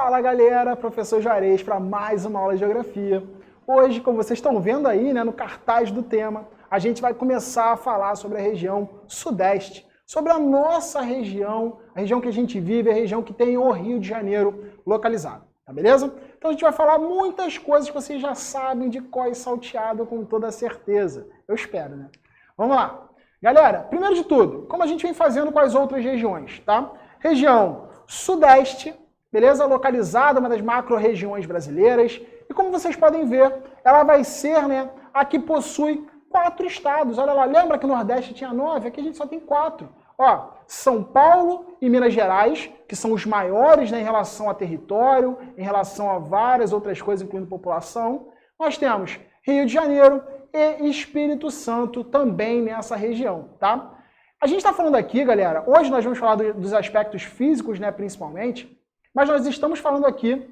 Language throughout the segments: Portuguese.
Fala galera, professor Juarez para mais uma aula de Geografia. Hoje, como vocês estão vendo aí, no cartaz do tema, a gente vai começar a falar sobre a região Sudeste, sobre a nossa região, a região que a gente vive, a região que tem o Rio de Janeiro localizado, tá beleza? Então a gente vai falar muitas coisas que vocês já sabem de cor e salteado com toda certeza. Eu espero, né? Vamos lá. Galera, primeiro de tudo, como a gente vem fazendo com as outras regiões, tá? Região Sudeste, beleza? Localizada, uma das macro-regiões brasileiras. E como vocês podem ver, ela vai ser, a que possui 4 estados. Olha lá, lembra que o Nordeste tinha 9? Aqui a gente só tem 4. Ó, São Paulo e Minas Gerais, que são os maiores em relação a território, em relação a várias outras coisas, incluindo população. Nós temos Rio de Janeiro e Espírito Santo também nessa região, tá? A gente está falando aqui, galera, hoje nós vamos falar dos aspectos físicos, principalmente, mas nós estamos falando aqui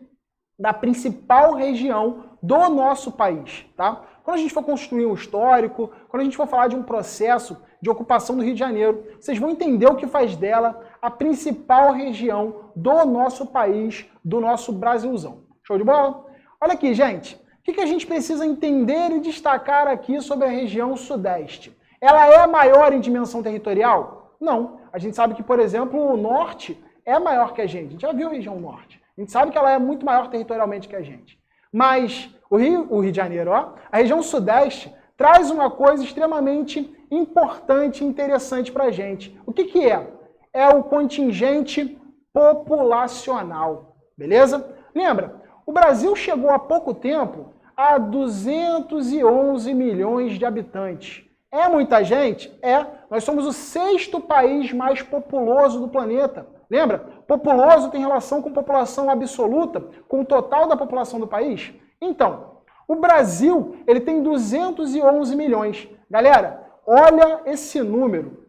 da principal região do nosso país, tá? Quando a gente for construir um histórico, quando a gente for falar de um processo de ocupação do Rio de Janeiro, vocês vão entender o que faz dela a principal região do nosso país, do nosso Brasilzão. Show de bola? Olha aqui, gente. O que a gente precisa entender e destacar aqui sobre a região Sudeste? Ela é maior em dimensão territorial? Não. A gente sabe que, por exemplo, o Norte é maior que a gente. A gente já viu a região Norte. A gente sabe que ela é muito maior territorialmente que a gente. Mas o Rio de Janeiro, a região Sudeste, traz uma coisa extremamente importante e interessante para a gente. O que é? É o contingente populacional. Beleza? Lembra? O Brasil chegou há pouco tempo a 211 milhões de habitantes. É muita gente? É. Nós somos o 6º país mais populoso do planeta. Lembra? Populoso tem relação com população absoluta, com o total da população do país? Então, o Brasil ele tem 211 milhões. Galera, olha esse número.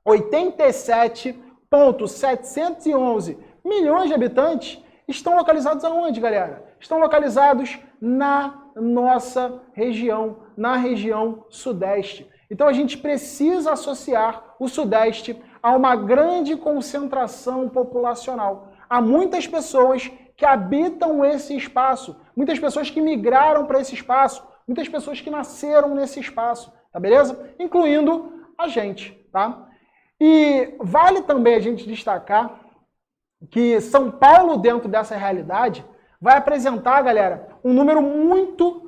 87,711 milhões de habitantes estão localizados aonde, galera? Estão localizados na nossa região, na região Sudeste. Então a gente precisa associar o Sudeste a uma grande concentração populacional. Há muitas pessoas que habitam esse espaço, muitas pessoas que migraram para esse espaço, muitas pessoas que nasceram nesse espaço, tá beleza? Incluindo a gente, tá? E vale também a gente destacar que São Paulo, dentro dessa realidade, vai apresentar, galera, um número muito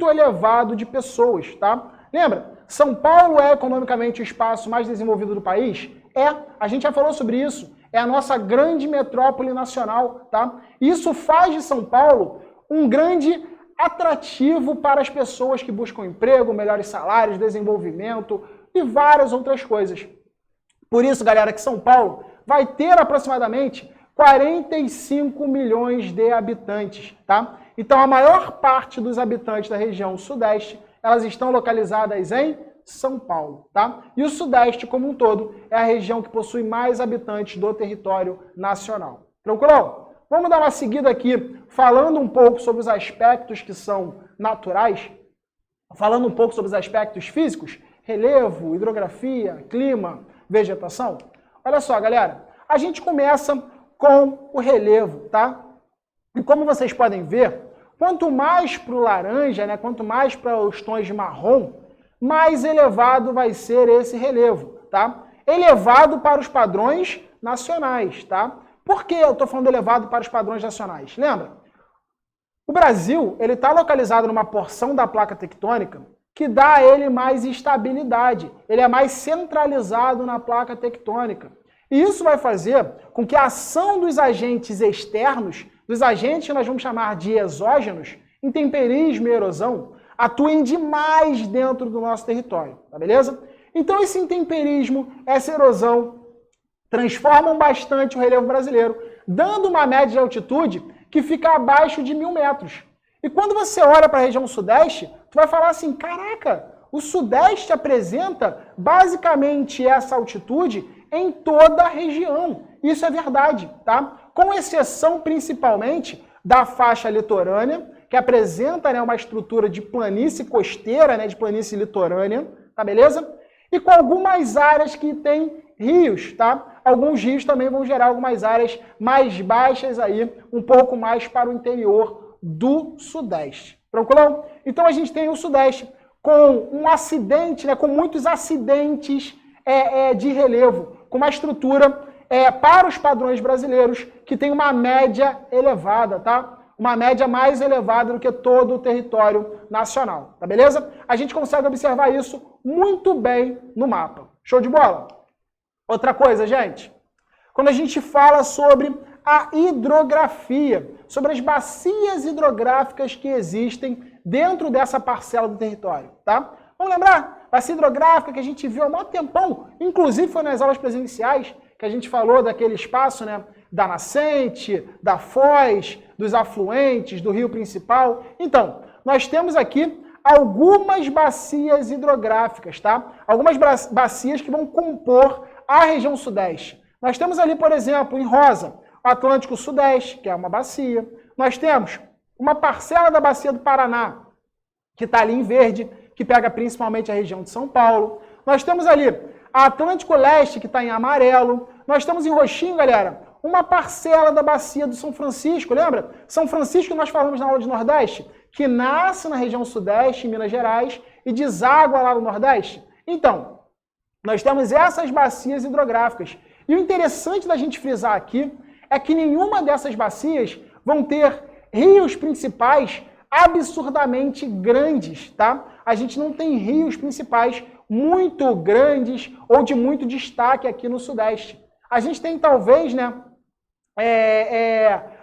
elevado de pessoas, tá? Lembra? São Paulo é economicamente o espaço mais desenvolvido do país? A gente já falou sobre isso. É a nossa grande metrópole nacional, tá? Isso faz de São Paulo um grande atrativo para as pessoas que buscam emprego, melhores salários, desenvolvimento e várias outras coisas. Por isso, galera, que São Paulo vai ter aproximadamente 45 milhões de habitantes, tá? Então, a maior parte dos habitantes da região Sudeste, elas estão localizadas em São Paulo, tá? E o Sudeste, como um todo, é a região que possui mais habitantes do território nacional. Tranquilo? Vamos dar uma seguida aqui, falando um pouco sobre os aspectos que são naturais, falando um pouco sobre os aspectos físicos, relevo, hidrografia, clima, vegetação. Olha só, galera, a gente começa com o relevo, tá? E como vocês podem ver, quanto mais para o laranja, quanto mais para os tons de marrom, mais elevado vai ser esse relevo, tá? Elevado para os padrões nacionais, tá? Por que eu estou falando elevado para os padrões nacionais? Lembra? O Brasil, ele está localizado numa porção da placa tectônica que dá a ele mais estabilidade. Ele é mais centralizado na placa tectônica. E isso vai fazer com que a ação dos agentes externos, dos agentes que nós vamos chamar de exógenos, intemperismo e erosão, atuem demais dentro do nosso território, tá beleza? Então esse intemperismo, essa erosão, transformam bastante o relevo brasileiro, dando uma média de altitude que fica abaixo de 1.000 metros. E quando você olha para a região Sudeste, tu vai falar assim, caraca, o Sudeste apresenta basicamente essa altitude em toda a região. Isso é verdade, tá? Com exceção principalmente da faixa litorânea, que apresenta uma estrutura de planície costeira, de planície litorânea, tá beleza? E com algumas áreas que têm rios, tá? Alguns rios também vão gerar algumas áreas mais baixas aí, um pouco mais para o interior do Sudeste. Tranquilão? Então a gente tem o Sudeste com um acidente, né, com muitos acidentes de relevo, com uma estrutura para os padrões brasileiros que tem uma média elevada, tá? Uma média mais elevada do que todo o território nacional, tá beleza? A gente consegue observar isso muito bem no mapa. Show de bola? Outra coisa, gente, quando a gente fala sobre a hidrografia, sobre as bacias hidrográficas que existem dentro dessa parcela do território, tá? Vamos lembrar? Bacia hidrográfica que a gente viu há muito tempão, inclusive foi nas aulas presenciais, que a gente falou daquele espaço, né, da nascente, da foz, dos afluentes, do rio principal. Então, nós temos aqui algumas bacias hidrográficas, tá? Algumas bacias que vão compor a região Sudeste. Nós temos ali, por exemplo, em rosa, o Atlântico Sudeste, que é uma bacia. Nós temos uma parcela da bacia do Paraná, que está ali em verde, que pega principalmente a região de São Paulo. Nós temos ali a Atlântico Leste, que está em amarelo. Nós temos em roxinho, galera, uma parcela da bacia do São Francisco, lembra? São Francisco, que nós falamos na aula de Nordeste, que nasce na região Sudeste, em Minas Gerais, e deságua lá no Nordeste. Então, nós temos essas bacias hidrográficas. E o interessante da gente frisar aqui é que nenhuma dessas bacias vão ter rios principais absurdamente grandes, tá? A gente não tem rios principais muito grandes ou de muito destaque aqui no Sudeste. A gente tem, talvez, né,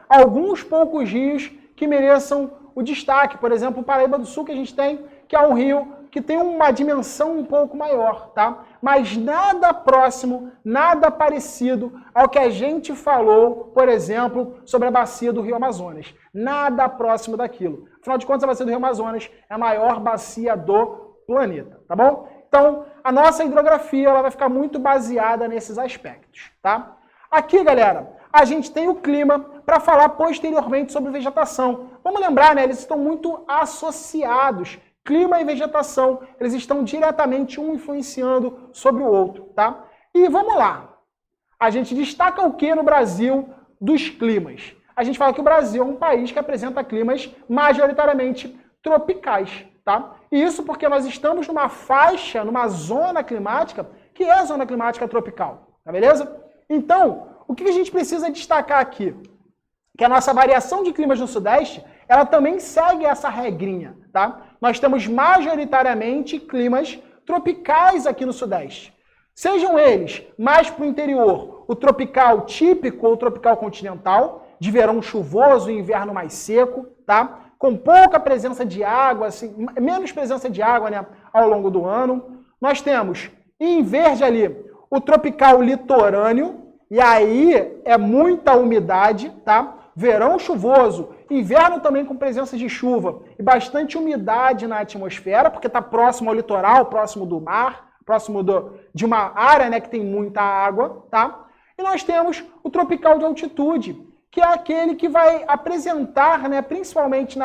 alguns poucos rios que mereçam o destaque. Por exemplo, o Paraíba do Sul, que a gente tem, que é um rio que tem uma dimensão um pouco maior, tá? Mas nada próximo, nada parecido ao que a gente falou, por exemplo, sobre a bacia do Rio Amazonas. Nada próximo daquilo. Afinal de contas, a bacia do Rio Amazonas é a maior bacia do planeta, tá bom? Então, a nossa hidrografia ela vai ficar muito baseada nesses aspectos, tá? Aqui, galera, a gente tem o clima para falar posteriormente sobre vegetação. Vamos lembrar, né? Eles estão muito associados. Clima e vegetação, eles estão diretamente um influenciando sobre o outro, tá? E vamos lá. A gente destaca o que no Brasil dos climas? A gente fala que o Brasil é um país que apresenta climas majoritariamente tropicais, tá? E isso porque nós estamos numa faixa, numa zona climática, que é a zona climática tropical, tá beleza? Então, o que a gente precisa destacar aqui? Que a nossa variação de climas no Sudeste, ela também segue essa regrinha, tá? Nós temos majoritariamente climas tropicais aqui no Sudeste. Sejam eles mais para o interior, o tropical típico ou tropical continental, de verão chuvoso e inverno mais seco, tá? Com pouca presença de água, assim, menos presença de água, né, ao longo do ano. Nós temos, em verde ali, o tropical litorâneo, e aí é muita umidade, tá? Verão chuvoso, inverno também com presença de chuva e bastante umidade na atmosfera, porque está próximo ao litoral, próximo do mar, próximo de uma área, né, que tem muita água, tá? E nós temos o tropical de altitude, que é aquele que vai apresentar, né, principalmente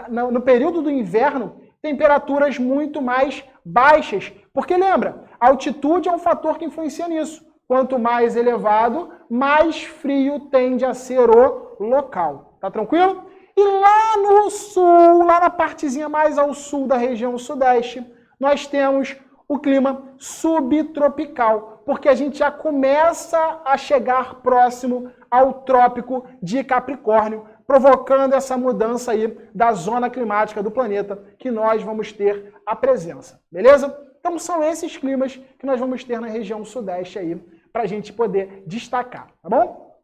no período do inverno, temperaturas muito mais baixas. Porque lembra, a altitude é um fator que influencia nisso. Quanto mais elevado, mais frio tende a ser o local. Tá tranquilo? E lá no sul, lá na partezinha mais ao sul da região Sudeste, nós temos o clima subtropical, porque a gente já começa a chegar próximo ao trópico de Capricórnio, provocando essa mudança aí da zona climática do planeta que nós vamos ter a presença. Beleza? Então são esses climas que nós vamos ter na região Sudeste aí, para a gente poder destacar, tá bom?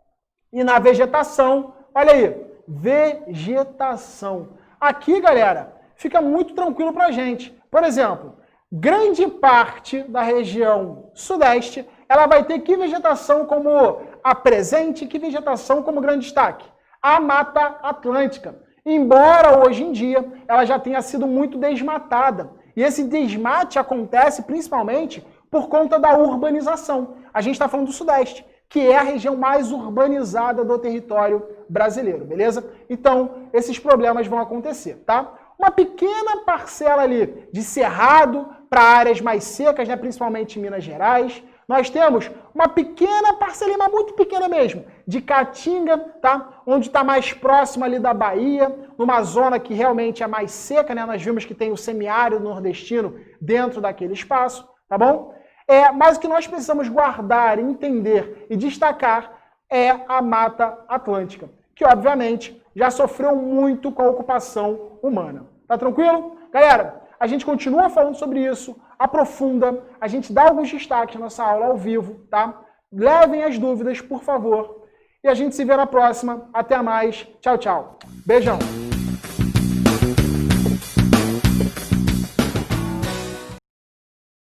E na vegetação, olha aí, vegetação. Aqui, galera, fica muito tranquilo para a gente. Por exemplo, grande parte da região Sudeste, ela vai ter que vegetação como a presente, que vegetação como grande destaque? A Mata Atlântica. Embora hoje em dia ela já tenha sido muito desmatada. E esse desmate acontece principalmente por conta da urbanização. A gente está falando do Sudeste, que é a região mais urbanizada do território brasileiro, beleza? Então, esses problemas vão acontecer, tá? Uma pequena parcela ali de cerrado para áreas mais secas, né, principalmente em Minas Gerais. Nós temos uma pequena parcelinha, mas muito pequena mesmo, de Caatinga, tá? Onde está mais próximo ali da Bahia, numa zona que realmente é mais seca, né? Nós vimos que tem o semiárido nordestino dentro daquele espaço, tá bom? Mas o que nós precisamos guardar, entender e destacar é a Mata Atlântica, que obviamente já sofreu muito com a ocupação humana. Tá tranquilo? Galera, a gente continua falando sobre isso, aprofunda, a gente dá alguns destaques na nossa aula ao vivo, tá? Levem as dúvidas, por favor. E a gente se vê na próxima. Até mais. Tchau, tchau. Beijão.